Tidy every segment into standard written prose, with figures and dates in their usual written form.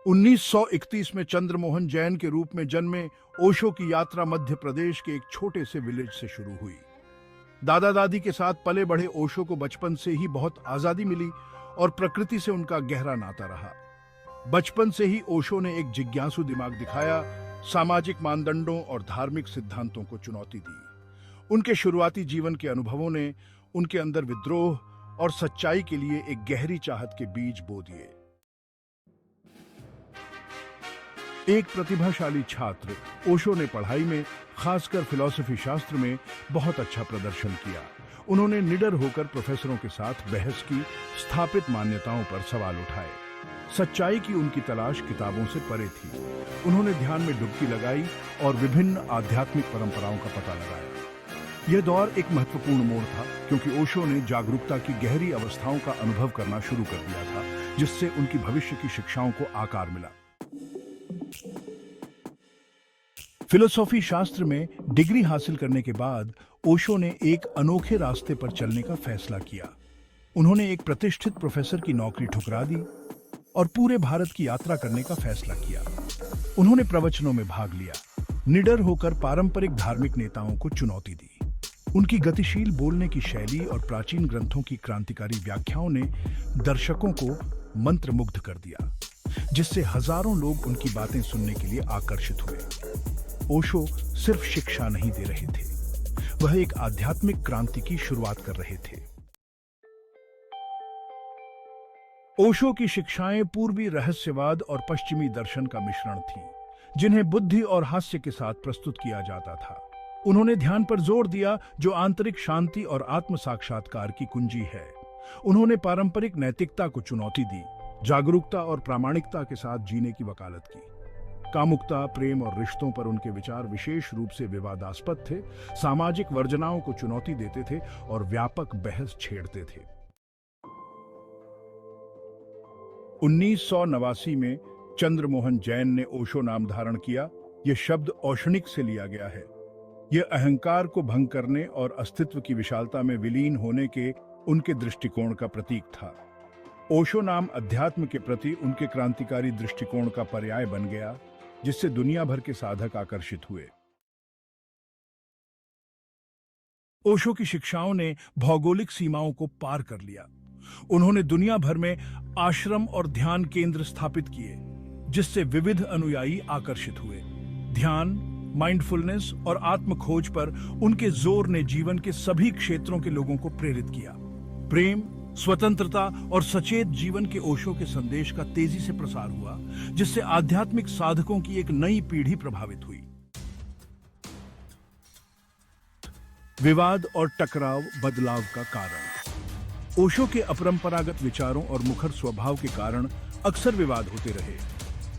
1931 में चंद्रमोहन जैन के रूप में जन्मे ओशो की यात्रा मध्य प्रदेश के एक छोटे से विलेज से शुरू हुई। दादा दादी के साथ पले बढ़े ओशो को बचपन से ही बहुत आजादी मिली और प्रकृति से उनका गहरा नाता रहा। बचपन से ही ओशो ने एक जिज्ञासु दिमाग दिखाया, सामाजिक मानदंडों और धार्मिक सिद्धांतों को चुनौती दी। उनके शुरुआती जीवन के अनुभवों ने उनके अंदर विद्रोह और सच्चाई के लिए एक गहरी चाहत के बीज बो दिए। एक प्रतिभाशाली छात्र, ओशो ने पढ़ाई में, खासकर फिलॉसफी शास्त्र में बहुत अच्छा प्रदर्शन किया। उन्होंने निडर होकर प्रोफेसरों के साथ बहस की, स्थापित मान्यताओं पर सवाल उठाए। सच्चाई की उनकी तलाश किताबों से परे थी। उन्होंने ध्यान में डुबकी लगाई और विभिन्न आध्यात्मिक परंपराओं का पता लगाया। यह दौर एक महत्वपूर्ण मोड़ था, क्योंकि ओशो ने जागरूकता की गहरी अवस्थाओं का अनुभव करना शुरू कर दिया था, जिससे उनकी भविष्य की शिक्षाओं को आकार मिला। फिलोसॉफी शास्त्र में डिग्री हासिल करने के बाद ओशो ने एक अनोखे रास्ते पर चलने का फैसला किया। उन्होंने एक प्रतिष्ठित प्रोफेसर की नौकरी ठुकरा दी और पूरे भारत की यात्रा करने का फैसला किया। उन्होंने प्रवचनों में भाग लिया, निडर होकर पारंपरिक धार्मिक नेताओं को चुनौती दी। उनकी गतिशील बोलने की शैली और प्राचीन ग्रंथों की क्रांतिकारी व्याख्याओं ने दर्शकों को मंत्रमुग्ध कर दिया, जिससे हजारों लोग उनकी बातें सुनने के लिए आकर्षित हुए। ओशो सिर्फ शिक्षा नहीं दे रहे थे, वह एक आध्यात्मिक क्रांति की शुरुआत कर रहे थे। ओशो की शिक्षाएं पूर्वी रहस्यवाद और पश्चिमी दर्शन का मिश्रण थीं, जिन्हें बुद्धि और हास्य के साथ प्रस्तुत किया जाता था। उन्होंने ध्यान पर जोर दिया, जो आंतरिक शांति और आत्म साक्षात्कार की कुंजी है। उन्होंने पारंपरिक नैतिकता को चुनौती दी, जागरूकता और प्रामाणिकता के साथ जीने की वकालत की। कामुकता, प्रेम और रिश्तों पर उनके विचार विशेष रूप से विवादास्पद थे, सामाजिक वर्जनाओं को चुनौती देते थे और व्यापक बहस छेड़ते थे। 1989 में चंद्रमोहन जैन ने ओशो नाम धारण किया। यह शब्द औषणिक से लिया गया है। यह अहंकार को भंग करने और अस्तित्व की विशालता में विलीन होने के उनके दृष्टिकोण का प्रतीक था। ओशो नाम अध्यात्म के प्रति उनके क्रांतिकारी दृष्टिकोण का पर्याय बन गया, जिससे दुनिया भर के साधक आकर्षित हुए। ओशो की शिक्षाओं ने भौगोलिक सीमाओं को पार कर लिया। उन्होंने दुनिया भर में आश्रम और ध्यान केंद्र स्थापित किए, जिससे विविध अनुयायी आकर्षित हुए। ध्यान, माइंडफुलनेस और आत्म खोज पर उनके जोर ने जीवन के सभी क्षेत्रों के लोगों को प्रेरित किया। प्रेम, स्वतंत्रता और सचेत जीवन के ओशो के संदेश का तेजी से प्रसार हुआ, जिससे आध्यात्मिक साधकों की एक नई पीढ़ी प्रभावित हुई। विवाद और टकराव बदलाव का कारण। ओशो के अपरंपरागत विचारों और मुखर स्वभाव के कारण अक्सर विवाद होते रहे।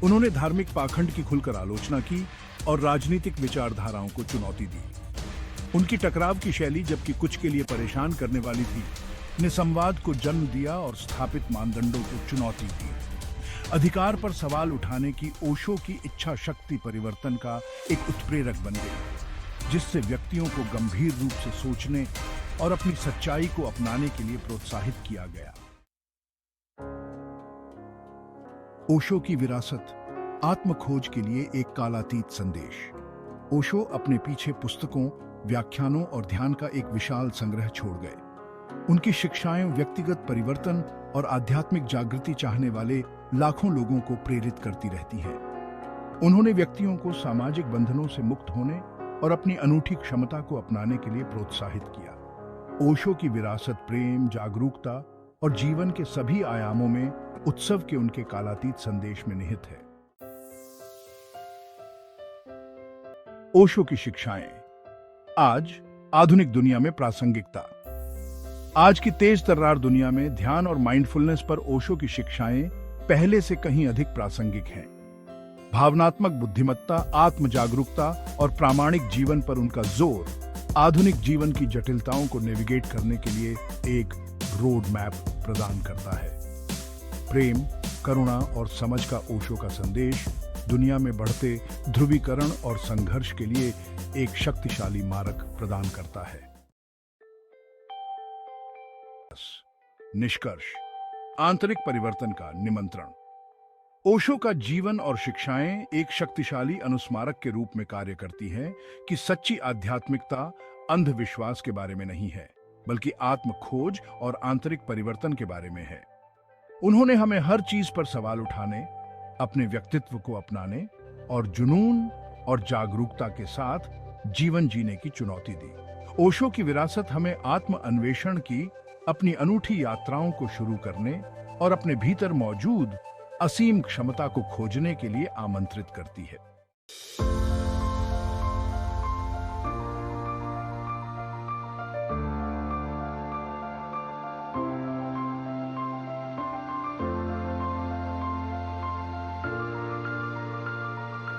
उन्होंने धार्मिक पाखंड की खुलकर आलोचना की और राजनीतिक विचारधाराओं को चुनौती दी। उनकी टकराव की शैली, जबकि कुछ के लिए परेशान करने वाली थी, ने संवाद को जन्म दिया और स्थापित मानदंडों को चुनौती दी। अधिकार पर सवाल उठाने की ओशो की इच्छा शक्ति परिवर्तन का एक उत्प्रेरक बन गई, जिससे व्यक्तियों को गंभीर रूप से सोचने और अपनी सच्चाई को अपनाने के लिए प्रोत्साहित किया गया। ओशो की विरासत, आत्म खोज के लिए एक कालातीत संदेश। ओशो अपने पीछे पुस्तकों, व्याख्यानों और ध्यान का एक विशाल संग्रह छोड़ गए। उनकी शिक्षाएं व्यक्तिगत परिवर्तन और आध्यात्मिक जागृति चाहने वाले लाखों लोगों को प्रेरित करती रहती हैं। उन्होंने व्यक्तियों को सामाजिक बंधनों से मुक्त होने और अपनी अनूठी क्षमता को अपनाने के लिए प्रोत्साहित किया। ओशो की विरासत प्रेम, जागरूकता और जीवन के सभी आयामों में उत्सव के उनके कालातीत संदेश में निहित है। ओशो की शिक्षाएं आज आधुनिक दुनिया में प्रासंगिकता। आज की तेज तर्रार दुनिया में ध्यान और माइंडफुलनेस पर ओशो की शिक्षाएं पहले से कहीं अधिक प्रासंगिक हैं। भावनात्मक बुद्धिमत्ता, आत्म जागरूकता और प्रामाणिक जीवन पर उनका जोर आधुनिक जीवन की जटिलताओं को नेविगेट करने के लिए एक रोड मैप प्रदान करता है। प्रेम, करुणा और समझ का ओशो का संदेश दुनिया में बढ़ते ध्रुवीकरण और संघर्ष के लिए एक शक्तिशाली मार्ग प्रदान करता है। निष्कर्ष, आंतरिक परिवर्तन का निमंत्रण। ओशो का जीवन और शिक्षाएं एक शक्तिशाली अनुस्मारक के रूप में कार्य करती हैं कि सच्ची आध्यात्मिकता अंधविश्वास के बारे में नहीं है, बल्कि आत्म खोज और आंतरिक परिवर्तन के बारे में है। उन्होंने हमें हर चीज पर सवाल उठाने, अपने व्यक्तित्व को अपनाने और जुनून और जागरूकता के साथ जीवन जीने की चुनौती दी। ओशो की विरासत हमें आत्म अन्वेषण की अपनी अनूठी यात्राओं को शुरू करने और अपने भीतर मौजूद असीम क्षमता को खोजने के लिए आमंत्रित करती है।